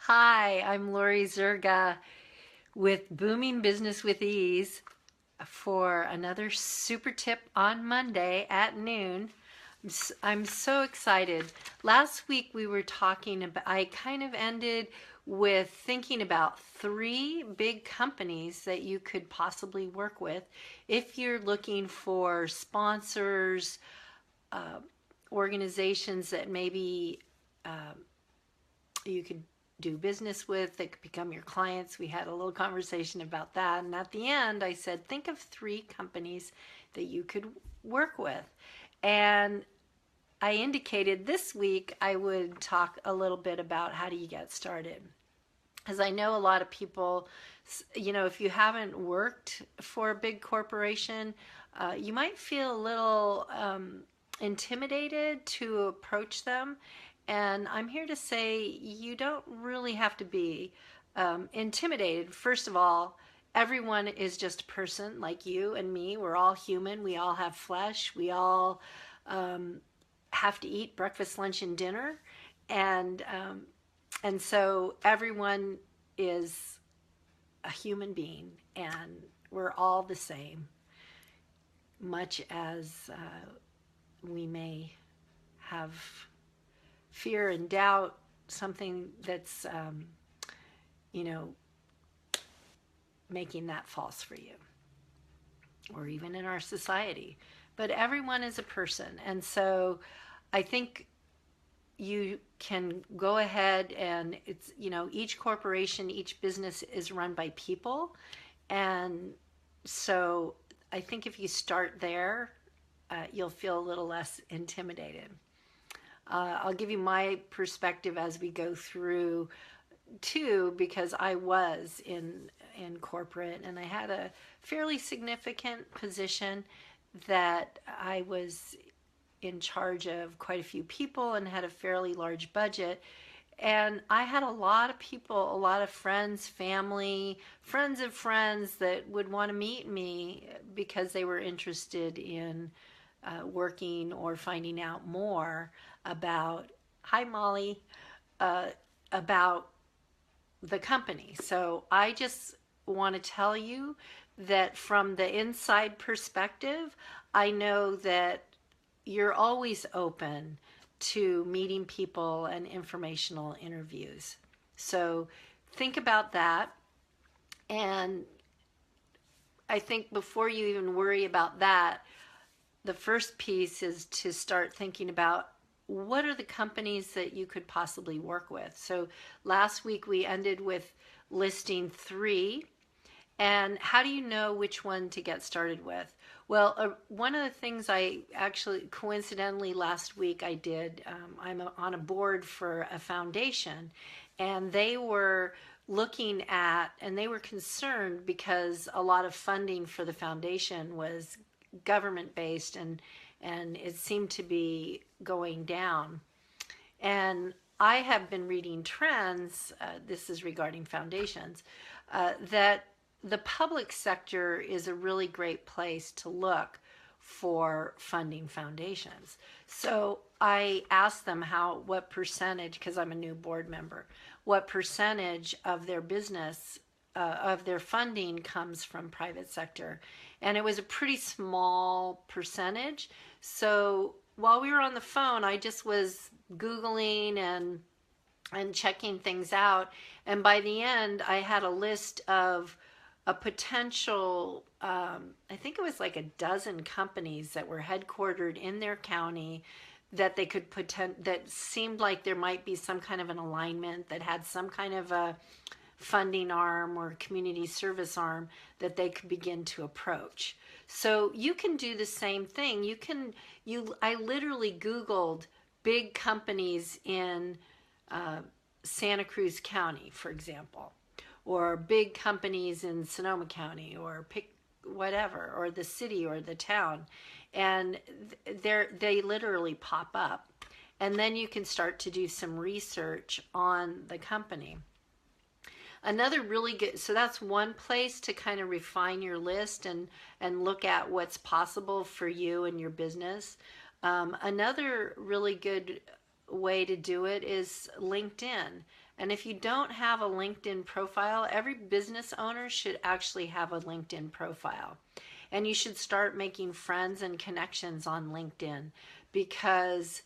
Hi, I'm Laurie Zerga with Booming Business with Ease for another super tip on Monday at noon. I'm so excited. Last week we were talking about, I kind of ended with thinking about three big companies that you could possibly work with if you're looking for sponsors, uh, organizations that maybe you could do business with, that could become your clients. We had a little conversation about that. And at the end, I said, think of three companies that you could work with. And I indicated this week I would talk a little bit about how do you get started. Because I know a lot of people, if you haven't worked for a big corporation, you might feel a little intimidated to approach them. And I'm here to say you don't really have to be intimidated. First of all, everyone is just a person like you and me. We're all human. We all have flesh. We all um, have to eat breakfast, lunch, and dinner. And so everyone is a human being, and we're all the same, much as we may have fear and doubt, something that's, you know, making that false for you, or even in our society. But everyone is a person. And so I think you can go ahead and each corporation, each business is run by people. And so I think if you start there, you'll feel a little less intimidated. I'll give you my perspective as we go through too, because I was in corporate and I had a fairly significant position that I was in charge of quite a few people and had a fairly large budget. And I had a lot of people, a lot of friends, family, friends of friends that would want to meet me because they were interested in working or finding out more about, hi Molly, uh, about the company. So I just want to tell you that from the inside perspective, I know that you're always open to meeting people and informational interviews. So think about that. And I think before you even worry about that, the first piece is to start thinking about what are the companies that you could possibly work with. So last week we ended with listing three. And how do you know which one to get started with? Well, one of the things I actually coincidentally last week I did, I'm on a board for a foundation, and they were looking at, and they were concerned because a lot of funding for the foundation was government based, and it seemed to be going down. And I have been reading trends, this is regarding foundations, that the public sector is a really great place to look for funding foundations. So I asked them what percentage, because I'm a new board member, what percentage of their business, of their funding comes from private sector. And it was a pretty small percentage. So while we were on the phone, I just was Googling and checking things out. And by the end, I had a list of a potential, I think it was like a dozen companies that were headquartered in their county that they could that seemed like there might be some kind of an alignment, that had some kind of a funding arm or community service arm that they could begin to approach. So you can do the same thing. I literally Googled big companies in Santa Cruz County, for example, or big companies in Sonoma County, or pick whatever, or the city or the town, and they literally pop up. And then you can start to do some research on the company. Another really good, so that's one place to kind of refine your list and look at what's possible for you and your business. Another really good way to do it is LinkedIn. And if you don't have a LinkedIn profile, every business owner should actually have a LinkedIn profile. And you should start making friends and connections on LinkedIn, because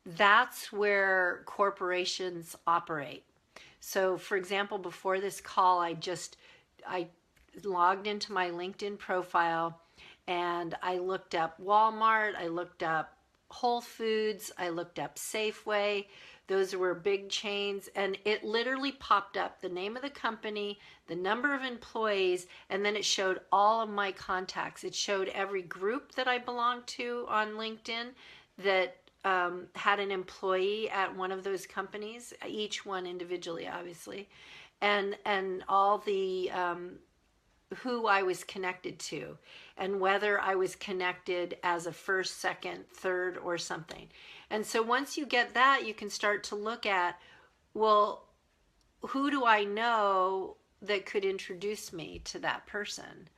that's where corporations operate. So for example, before this call, I logged into my LinkedIn profile and I looked up Walmart, I looked up Whole Foods, I looked up Safeway. Those were big chains, and it literally popped up the name of the company, the number of employees, and then it showed all of my contacts. It showed every group that I belonged to on LinkedIn that had an employee at one of those companies, each one individually, obviously, and all the who I was connected to, and whether I was connected as a first, second, third, or something. And so once you get that, you can start to look at, well, who do I know that could introduce me to that person?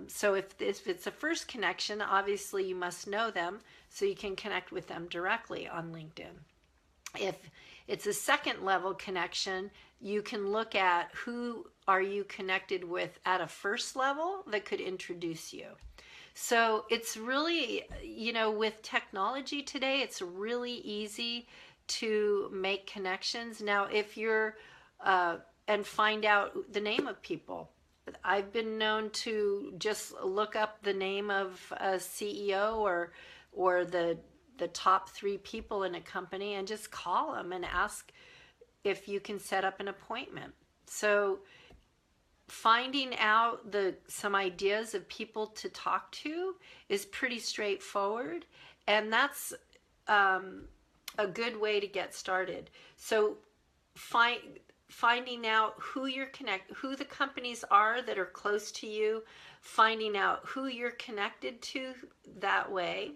So if it's a first connection, obviously you must know them, so you can connect with them directly on LinkedIn. If it's a second level connection, you can look at who are you connected with at a first level that could introduce you. So it's really, with technology today, it's really easy to make connections. Now, if you're, and find out the name of people. I've been known to just look up the name of a CEO or the top 3 people in a company and just call them and ask if you can set up an appointment. So finding out some ideas of people to talk to is pretty straightforward, and that's a good way to get started. So finding out who the companies are that are close to you, finding out who you're connected to that way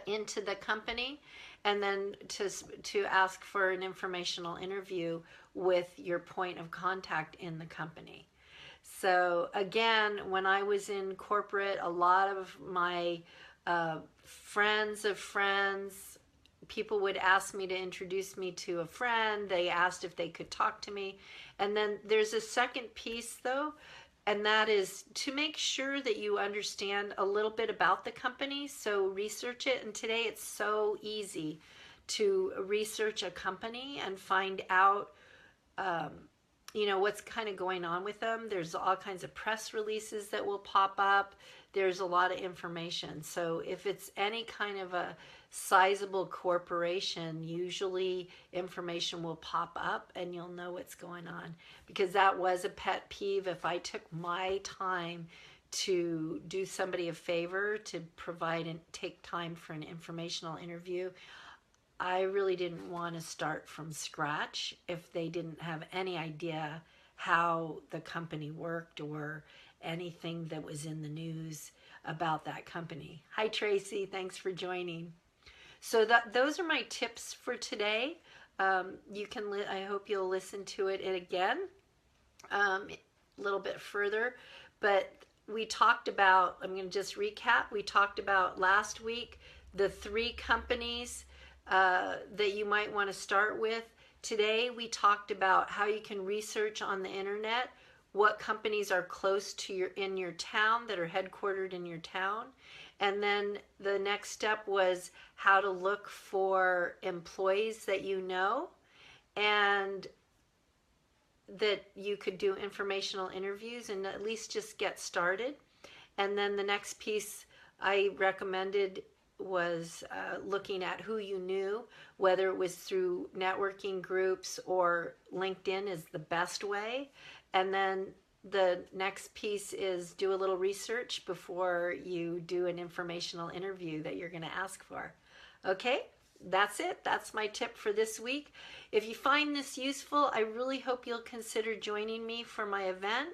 into the company, and then to ask for an informational interview with your point of contact in the company. So again, when I was in corporate, a lot of my friends of friends, people would ask me to introduce me to a friend. They asked if they could talk to me. And then there's a second piece though, and that is to make sure that you understand a little bit about the company. So research it. And today it's so easy to research a company and find out what's kind of going on with them. There's all kinds of press releases that will pop up. There's a lot of information. So if it's any kind of a sizable corporation, usually information will pop up and you'll know what's going on. Because that was a pet peeve. If I took my time to do somebody a favor, to provide and take time for an informational interview, I really didn't want to start from scratch if they didn't have any idea how the company worked or anything that was in the news about that company. Hi Tracy, thanks for joining. So those are my tips for today. I hope you'll listen to it again a little bit further. But we talked about, I'm going to just recap, we talked about last week the 3 companies that you might want to start with. Today we talked about how you can research on the internet what companies are close to in your town, that are headquartered in your town. And then the next step was how to look for employees that you know and that you could do informational interviews and at least just get started. And then the next piece I recommended was looking at who you knew, whether it was through networking groups or LinkedIn is the best way. And then the next piece is do a little research before you do an informational interview that you're going to ask for. Okay, that's it. That's my tip for this week. If you find this useful, I really hope you'll consider joining me for my event,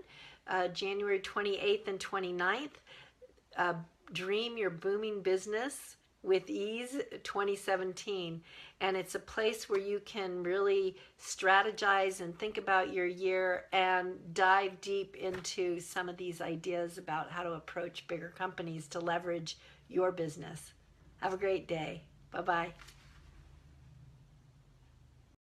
January 28th and 29th. Dream Your Booming Business with Ease 2017. And it's a place where you can really strategize and think about your year and dive deep into some of these ideas about how to approach bigger companies to leverage your business. Have a great day. Bye-bye.